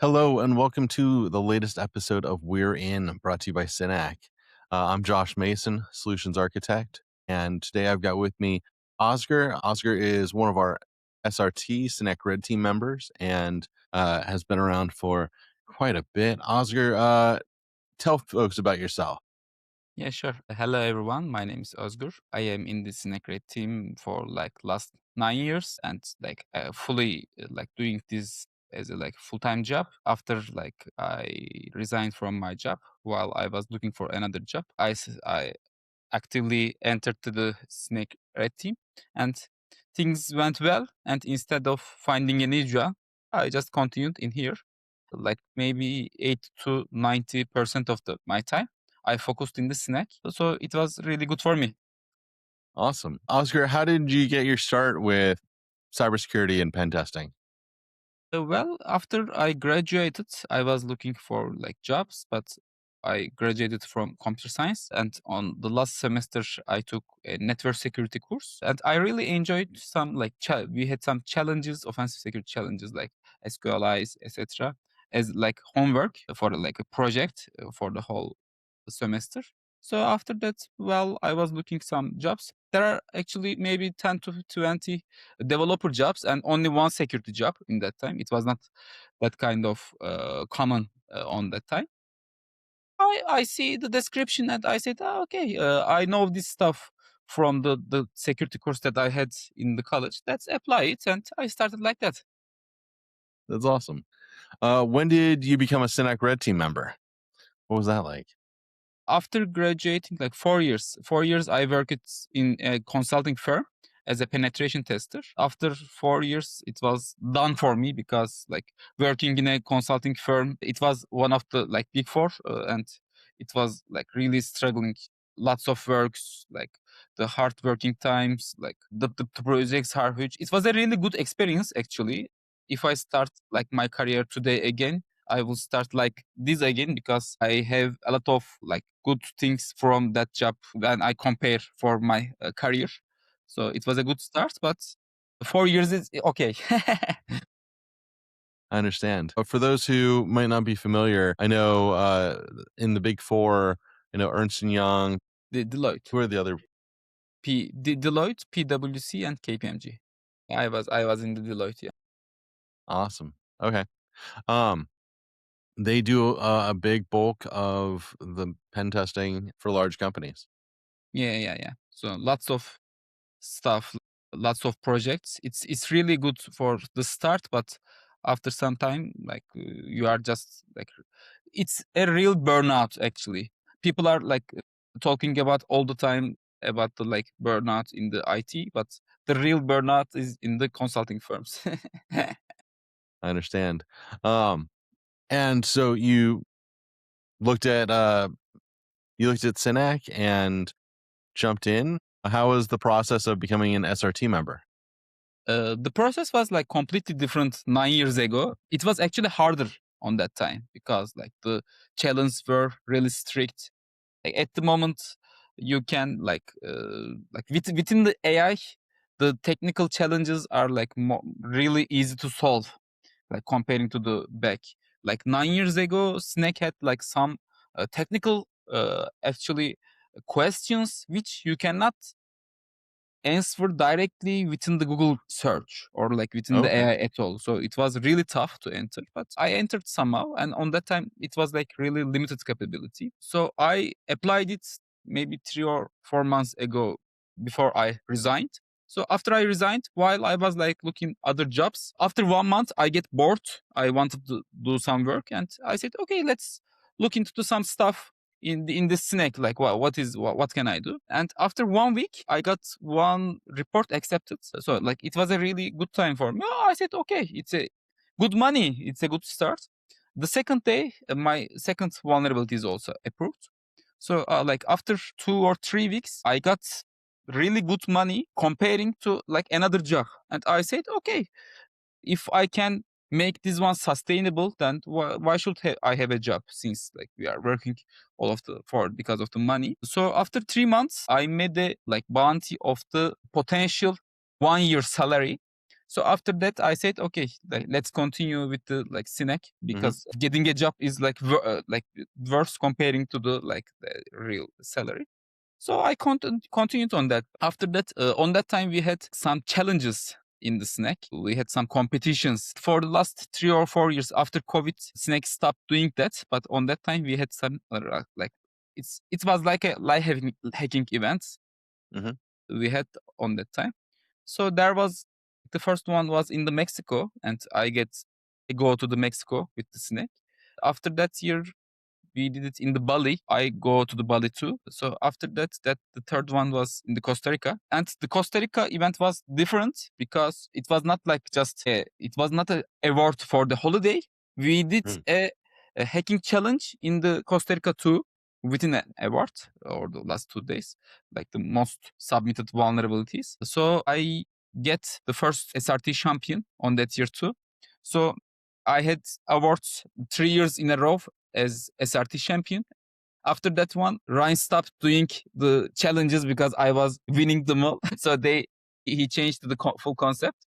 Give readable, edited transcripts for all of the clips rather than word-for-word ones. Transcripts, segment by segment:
Hello and welcome to the latest episode of We're In, brought to you by Synack. I'm Josh Mason, Solutions Architect, and today I've got with me Ozgur. Ozgur is one of our SRT, Synack Red Team members, and has been around for quite a bit. Ozgur, tell folks about yourself. Yeah, sure. Hello, everyone. My name is Ozgur. I am in the Synack Red Team for last 9 years, and fully doing this as a full-time job. After I resigned from my job while I was looking for another job, I actively entered to the Synack Red Team, and things went well. And instead of finding a new job, I just continued in here. Like maybe 80 to 90% of my time I focused in the snack. So it was really good for me. Awesome. Ozgur, how did you get your start with cybersecurity and pen testing? Well, after I graduated, I was looking for jobs, but I graduated from computer science, and on the last semester I took a network security course, and I really enjoyed some we had some challenges, offensive security challenges like SQLIs, etc., as homework for a project for the whole semester. So after that, well, I was looking some jobs. There are actually maybe 10 to 20 developer jobs and only one security job in that time. It was not that kind of common on that time. I see the description and I said, okay, I know this stuff from the security course that I had in the college. Let's apply it. And I started like that. That's awesome. When did you become a Synack Red Team member? What was that like? After graduating, 4 years, 4 years I worked in a consulting firm as a penetration tester. After 4 years, it was done for me because working in a consulting firm, it was one of the big four, and it was really struggling. Lots of works, the hard working times, the projects are huge. It was a really good experience actually. If I start my career today again, I will start like this again because I have a lot of good things from that job when I compare for my career. So it was a good start, but 4 years is okay. I understand. But for those who might not be familiar, I know in the Big Four, Ernst and Young. Deloitte, Who are the other? Deloitte, PwC, and KPMG. I was in the Deloitte. Yeah, Awesome. Okay. Um, they do a big bulk of the pen testing for large companies. yeah. So lots of stuff, lots of projects. It's really good for the start, but after some time, you are just it's a real burnout actually. People are talking about all the time about the burnout in the IT, but the real burnout is in the consulting firms. I understand. Um, and so looked at uh, you looked at Synack and jumped in. How was the process of becoming an SRT member? The process was completely different 9 years ago. It was actually harder on that time because the challenges were really strict. At the moment, you can within the AI, the technical challenges are really easy to solve, comparing to the back. 9 years ago, Snake had some technical actually questions which you cannot answer directly within the Google search or within the Okay, AI at all. So it was really tough to enter, but I entered somehow. And on that time, it was really limited capability. So I applied it maybe 3 or 4 months ago before I resigned. So after I resigned, while I was looking other jobs, after 1 month, I get bored. I wanted to do some work and I said, okay, let's look into some stuff in the snack, what can I do. And after 1 week I got one report accepted, so it was a really good time for me. I said, okay, it's a good money, it's a good start. The second day, my second vulnerability is also approved. So after 2 or 3 weeks I got really good money comparing to another job, and I said, okay, if I can make this one sustainable, then why should I have a job, since we are working all of the for because of the money. So after 3 months, I made a bounty of the potential 1 year salary. So after that, I said, okay, let's continue with the Synack, Hmm. because getting a job is like worse comparing to the real salary. So I continued on that. After that, on that time, we had some challenges in the Synack. We had some competitions for the last 3 or 4 years after COVID. Synack stopped doing that, but on that time we had some it was like a live hacking events Hmm. we had on that time. So there was the first one was in the Mexico, and I go to the Mexico with the Synack. After that year, we did it in the Bali. I go to the Bali too. So after that, the third one was in the Costa Rica, and the Costa Rica event was different because it was not like it was not a award for the holiday. We did a hacking challenge in the Costa Rica too within an award or the last 2 days, like the most submitted vulnerabilities. So I get the first SRT champion on that year too. So I had awards 3 years in a row as SRT champion. After that one, Ryan stopped doing the challenges because I was winning them all. So he changed the full concept.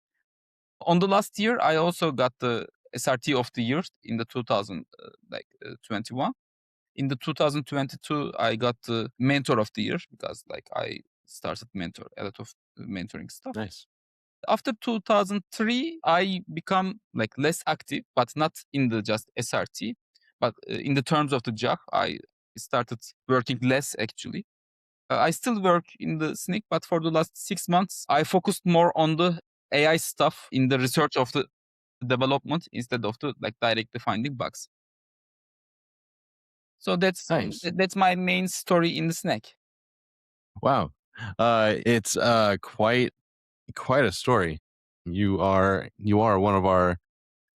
On the last year, I also got the SRT of the year in the 2021. In the 2022, I got the mentor of the year because I started mentor a lot of mentoring stuff. Nice. After 2003, I become less active, but not in the just SRT, but in the terms of the job, I started working less actually. I still work in the Synack, but for the last 6 months, I focused more on the AI stuff in the research of the development instead of the directly finding bugs. So Nice. that's my main story in the Synack. Wow. It's quite a story. You are one of our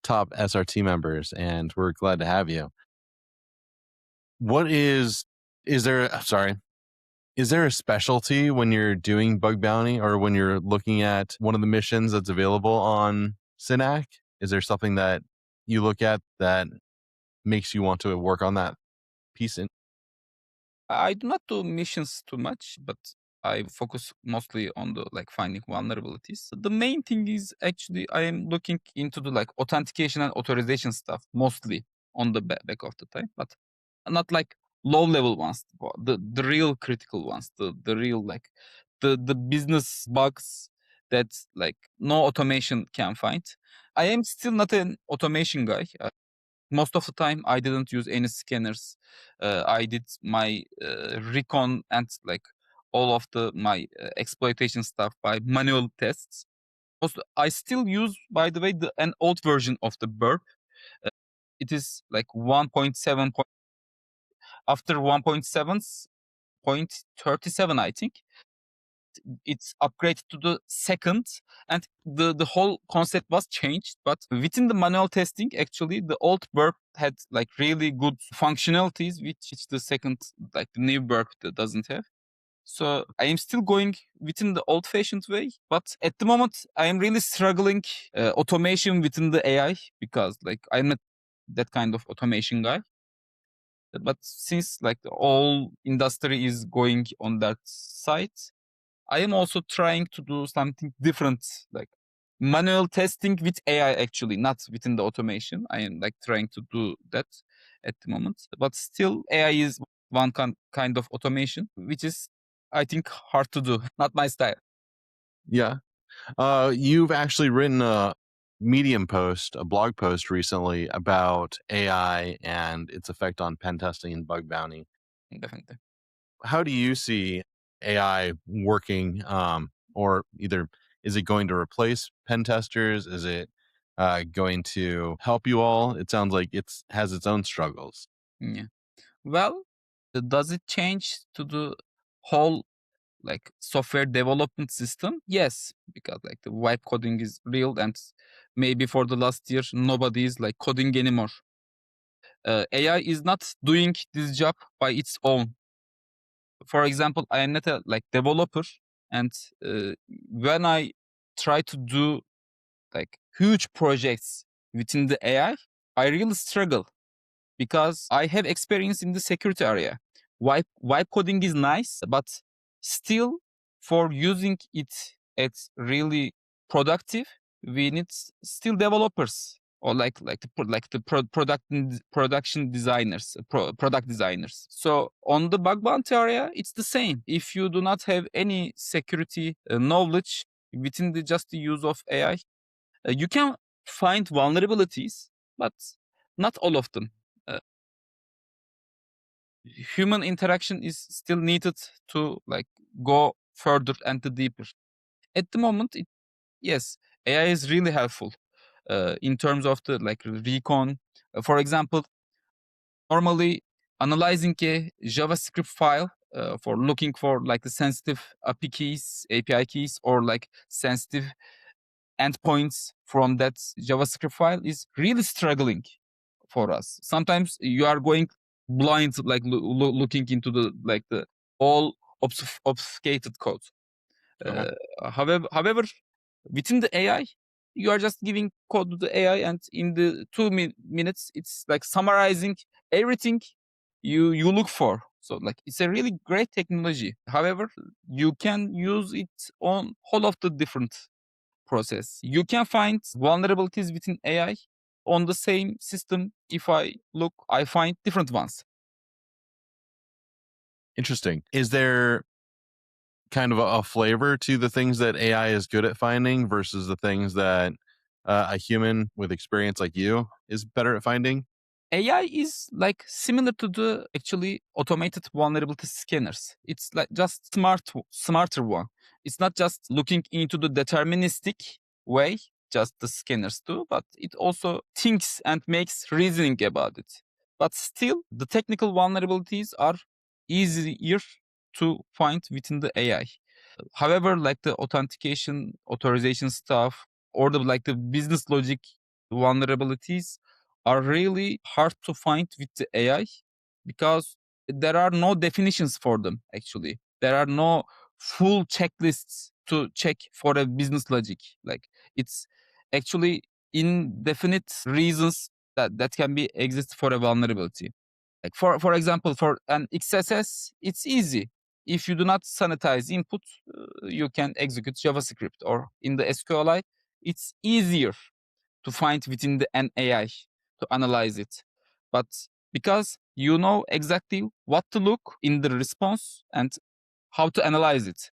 top SRT members, and we're glad to have you. What is there? Sorry, is there a specialty when you're doing bug bounty or when you're looking at one of the missions that's available on Synack? Is there something that you look at that makes you want to work on that piece? I do not do missions too much, but I focus mostly on the finding vulnerabilities. The main thing is actually I am looking into the authentication and authorization stuff mostly on the back of the time, but not low level ones, the real critical ones, the real the business bugs that no automation can find. I am still not an automation guy. Most of the time I didn't use any scanners. I did my recon and all of my exploitation stuff by manual tests. Also, I still use, by the way, an old version of the Burp. Uh, it is 1.7 after 1.7.37, I think. It's upgraded to the second, and the whole concept was changed. But within the manual testing, actually the old Burp had really good functionalities which the second, the new Burp doesn't have. So I am still going within the old fashioned way, but at the moment I am really struggling automation within the AI because I'm not that kind of automation guy. But since the whole industry is going on that side, I am also trying to do something different, like manual testing with AI actually, not within the automation. I am trying to do that at the moment. But still AI is one kind of automation, which is I think hard to do. Not my style. Yeah. You've actually written a Medium post, a blog post recently about AI and its effect on pen testing and bug bounty. Definitely. How do you see AI working? Or either is it going to replace pen testers? Is it going to help you all? It sounds like it's has its own struggles. Yeah. Well, does it change to the whole software development system? Yes, because the vibe coding is real, and maybe for the last year nobody is coding anymore. AI is not doing this job by its own. For example, I am not a developer, and when I try to do huge projects within the AI, I really struggle because I have experience in the security area. Vibe coding is nice, but still for using it, it's really productive. we need still developers or production designers, product designers. So on the bug bounty area, it's the same. If you do not have any security knowledge within just the use of AI, you can find vulnerabilities, but not all of them. Uh, Human interaction is still needed to go further and deeper. At the moment, yes, AI is really helpful in terms of the recon. For example, normally analyzing a JavaScript file for looking for the sensitive API keys, or sensitive endpoints from that JavaScript file is really struggling for us. Sometimes you are going blind, looking into the all obfuscated code. Okay. However, within the AI, you are just giving code to the AI, and in the 2 minutes, it's summarizing everything you look for. So it's a really great technology. However, you can use it on whole of the different process. You can find vulnerabilities within AI on the same system. If I look, I find different ones. Interesting. Is there kind of a flavor to the things that AI is good at finding versus the things that a human with experience like you is better at finding? AI is similar to the actually automated vulnerability scanners. It's just smarter one. It's not just looking into the deterministic way, just the scanners do, but it also thinks and makes reasoning about it. But still, the technical vulnerabilities are easier to find within the AI. However, the authentication, authorization stuff, or the business logic vulnerabilities are really hard to find with the AI, because there are no definitions for them. Actually, there are no full checklists to check for a business logic. It's actually indefinite reasons that can be exist for a vulnerability. For example, for an XSS, it's easy. If you do not sanitize input, you can execute JavaScript. Or in the SQLi, it's easier to find within an AI to analyze it. But because you know exactly what to look in the response and how to analyze it.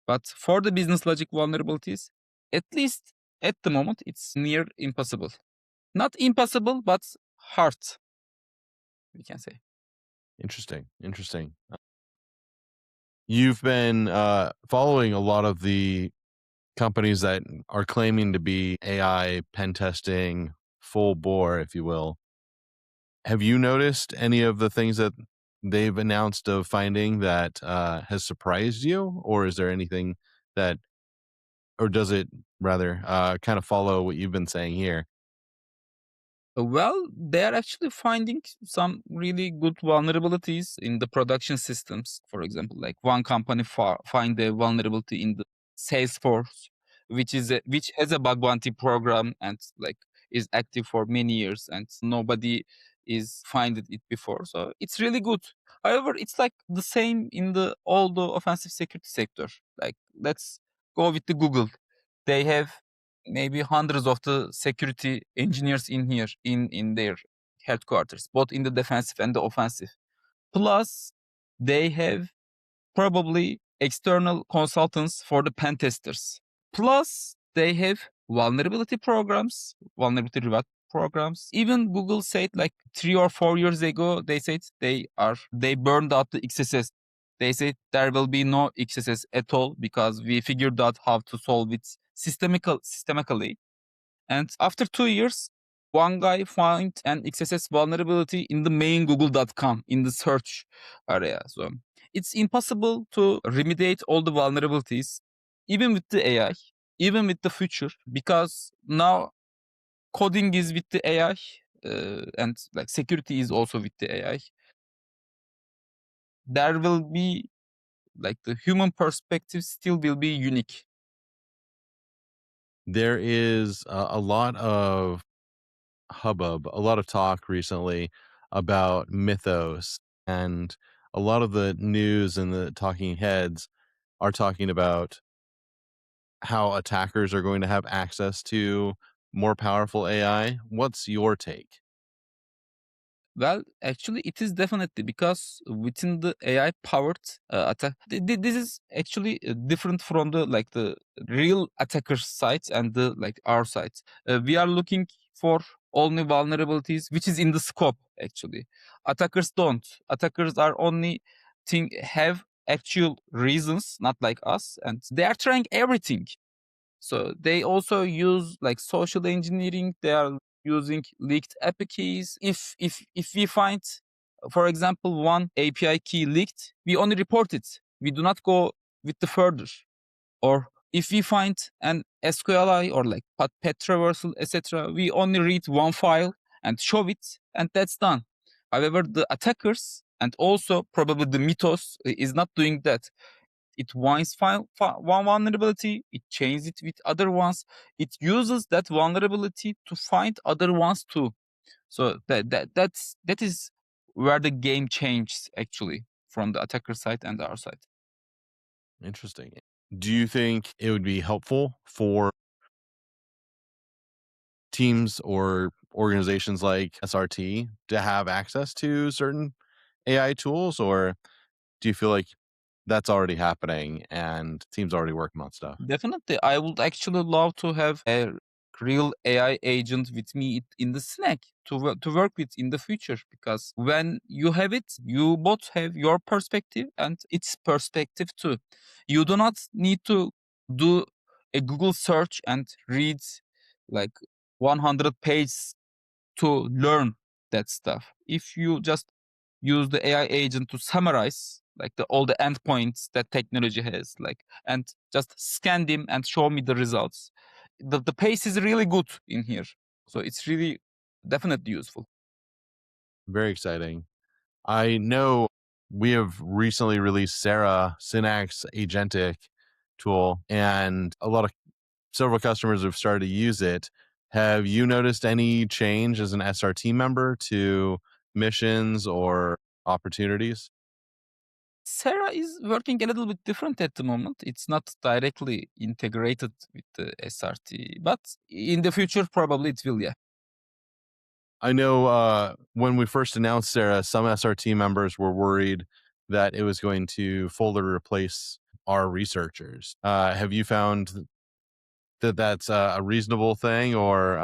But for the business logic vulnerabilities, at least at the moment, it's near impossible. Not impossible, but hard, we can say. Interesting. Interesting. You've been following a lot of the companies that are claiming to be AI pen testing full bore, if you will. Have you noticed any of the things that they've announced of finding that has surprised you, or is there anything that, or does it rather kind of follow what you've been saying here? Well, they are actually finding some really good vulnerabilities in the production systems. For example, one company find a vulnerability in the Salesforce, which has a bug bounty program, and is active for many years, and nobody is finding it before. So it's really good. However, it's the same in the all the offensive security sector. Let's go with the Google. They have maybe hundreds of the security engineers in here in their headquarters, both in the defensive and the offensive. Plus, they have probably external consultants for the pen testers. Plus, they have vulnerability reward programs. Even Google said 3 or 4 years ago, they said they burned out the XSS. They said there will be no XSS at all because we figured out how to solve it systemically. And after 2 years, one guy found an XSS vulnerability in the main google.com in the search area. So it's impossible to remediate all the vulnerabilities, even with the AI, even with the future, because now coding is with the AI, and security is also with the AI. There will be the human perspective still will be unique. There is a lot of hubbub, a lot of talk recently about Mythos, and a lot of the news and the talking heads are talking about how attackers are going to have access to more powerful AI. What's your take? Well, actually, it is definitely because within the AI powered attack, this is actually different from the like the real attacker sites and the like our sites. We are looking for only vulnerabilities, which is in the scope actually. Attackers don't. Attackers are only have actual reasons, not like us, and they are trying everything. So they also use like social engineering. They are using leaked API keys. If we find, for example, one API key leaked, we only report it. We do not go with the further. Or if we find an SQLI or like pet traversal, etc., we only read one file and show it, and that's done. However, the attackers and also probably the Mythos is not doing that. It finds one vulnerability, it changes it with other ones. It uses that vulnerability to find other ones too. So that is where the game changes actually from the attacker side and our side. Interesting. Do you think it would be helpful for teams or organizations like SRT to have access to certain AI tools, or do you feel like that's already happening and teams already working on stuff? Definitely, I would actually love to have a real AI agent with me in the Slack to work with in the future. Because when you have it, you both have your perspective and its perspective too. You do not need to do a Google search and read like 100 pages to learn that stuff. If you just use the AI agent to summarize like all the endpoints that technology has, like, and just scan them and show me the results. The pace is really good in here. So it's really definitely useful. Very exciting. I know we have recently released Sarah, Synack's agentic tool, and several customers have started to use it. Have you noticed any change as an SRT member to missions or opportunities? Sarah is working a little bit different at the moment. It's not directly integrated with the SRT, but in the future, probably it will, yeah. I know when we first announced Sarah, some SRT members were worried that it was going to fully replace our researchers. Have you found that that's a reasonable thing, or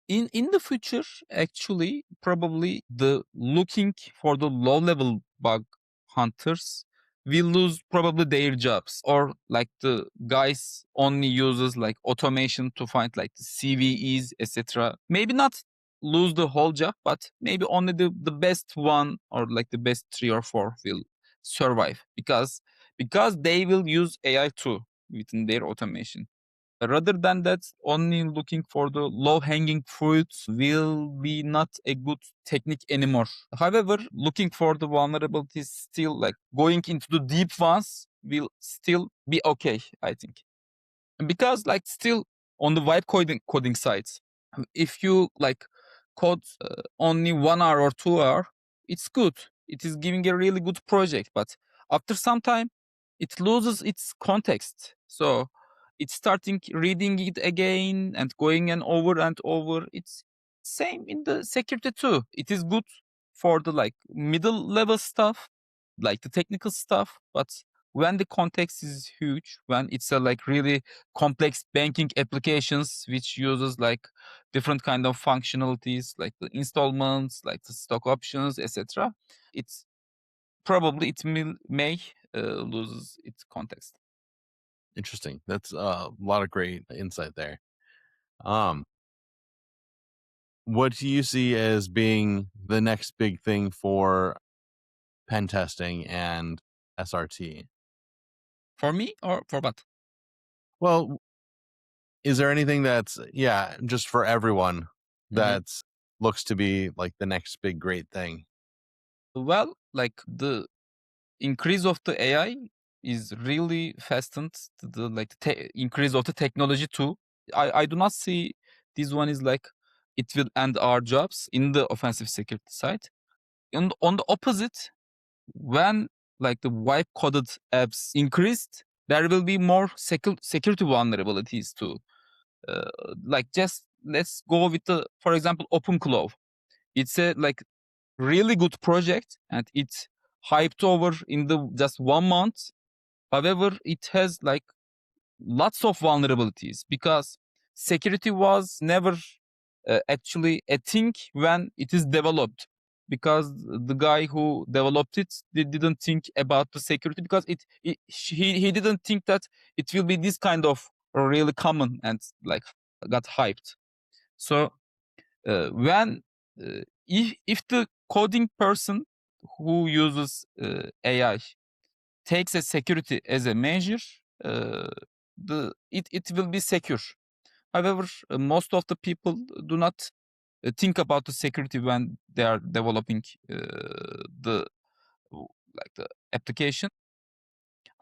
In the future, actually, probably the looking for the low level bug hunters will lose probably their jobs, or like the guys only uses like automation to find like the CVEs, etc. Maybe not lose the whole job, but maybe only the best one or like the best three or four will survive because they will use AI too within their automation. Rather than that, only looking for the low-hanging fruits will be not a good technique anymore. However, looking for the vulnerabilities still like going into the deep ones will still be okay, I think. Because like still on the vibe coding sides, if you like code only 1 hour or 2 hour, it's good. It is giving a really good project, but after some time, it loses its context. So it's starting reading it again and going and over. It's same in the security too. It is good for the like middle level stuff, like the technical stuff, but when the context is huge, when it's a like really complex banking applications which uses like different kind of functionalities like the installments, like the stock options, etc., it's probably may loses its context. interesting? That's a lot of great insight there. Um, what do you see as being the next big thing for pen testing and SRT? For me or for what? Well, is there anything that's, yeah, just for everyone, Mhm. that's looks to be like the next big great thing? Well, like the increase of the AI is really fastened to the like increase of the technology too. I do not see this one is like it will end our jobs in the offensive security side. On the opposite, when like the wipe coded apps increased, there will be more security vulnerabilities too. Uh, like just let's go with the, for example, OpenClaw. It's a like really good project and it's hyped over in the just 1 month. However, it has like lots of vulnerabilities because security was never actually a thing when it is developed, because the guy who developed it didn't think about the security, because he didn't think that it will be this kind of really common and like got hyped. So when if the coding person who uses AI takes a security as a measure, uh, it will be secure. However, most of the people do not think about the security when they are developing the like the application.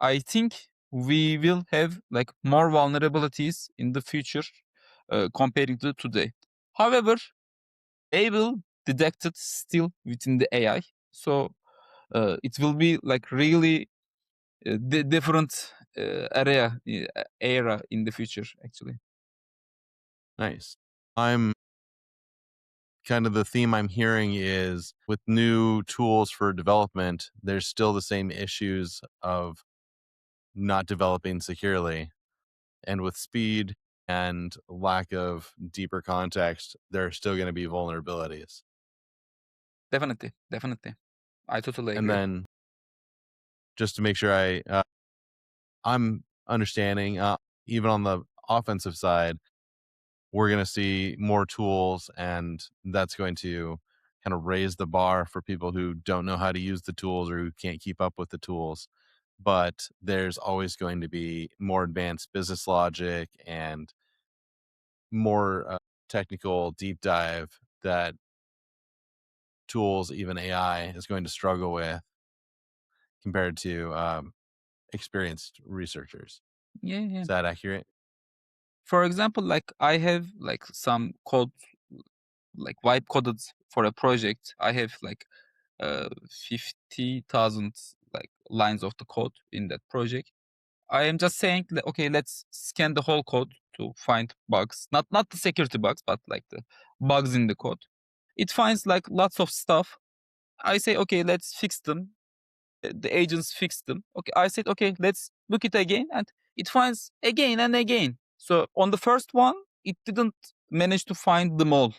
I think we will have like more vulnerabilities in the future comparing to today. However, they will detect it still within the AI, so it will be like really different era in the future actually. Nice. I'm kind of the theme I'm hearing is with new tools for development, there's still the same issues of not developing securely. And with speed and lack of deeper context, there are still going to be vulnerabilities. Definitely, I totally And agree. then just to make sure I'm understanding, even on the offensive side, we're going to see more tools, and that's going to kind of raise the bar for people who don't know how to use the tools or who can't keep up with the tools. But there's always going to be more advanced business logic and more technical deep dive that tools, even AI, is going to struggle with compared to experienced researchers. Yeah, yeah. Is that accurate? For example, like I have like some code, like vibe coded for a project. I have like 50,000 like lines of the code in that project. I am just saying, okay, let's scan the whole code to find bugs. Not the security bugs, but like the bugs in the code. It finds like lots of stuff. I say, okay, let's fix them. The agents fixed them. Okay, I said, okay, let's look it again, and it finds again and again. So on the first one, it didn't manage to find them all.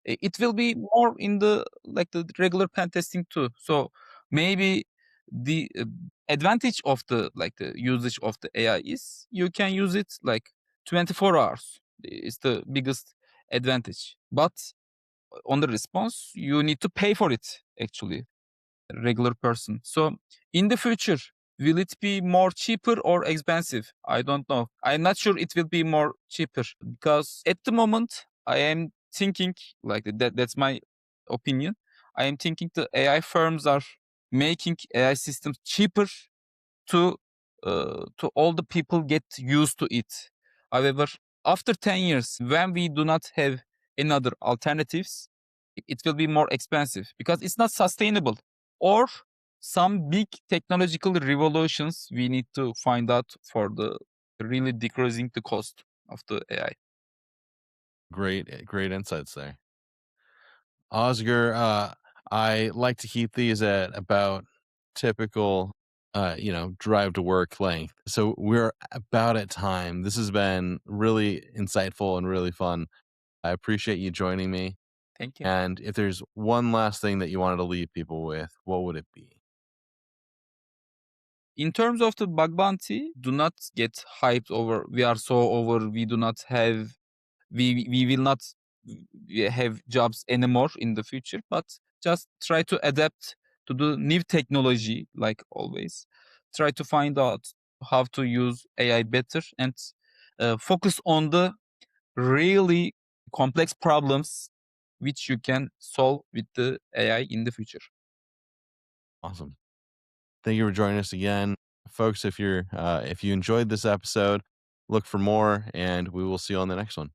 It will be more in the like the regular pen testing too. So maybe the advantage of the like the usage of the AI is you can use it like 24 hours. It's the biggest advantage. But on the response, you need to pay for it actually, regular person. So in the future, will it be more cheaper or expensive? I don't know. I'm not sure it will be more cheaper, because at the moment I am thinking like that. That's my opinion. I am thinking the AI firms are making AI systems cheaper to all the people get used to it. However, after 10 years, when we do not have any other alternatives, it will be more expensive because it's not sustainable. Or some big technological revolutions we need to find out for the really decreasing the cost of the AI. Great insights there. Oscar, I like to keep these at about typical, drive to work length. So we're about at time. This has been really insightful and really fun. I appreciate you joining me. Thank you. And if there's one last thing that you wanted to leave people with, what would it be? In terms of the bug bounty, do not get hyped over. We are so over. We do not have. We will not have jobs anymore in the future. But just try to adapt to the new technology, like always. Try to find out how to use AI better and focus on the really complex problems which you can solve with the AI in the future. Awesome. Thank you for joining us again, folks. If you enjoyed this episode, look for more, and we will see you on the next one.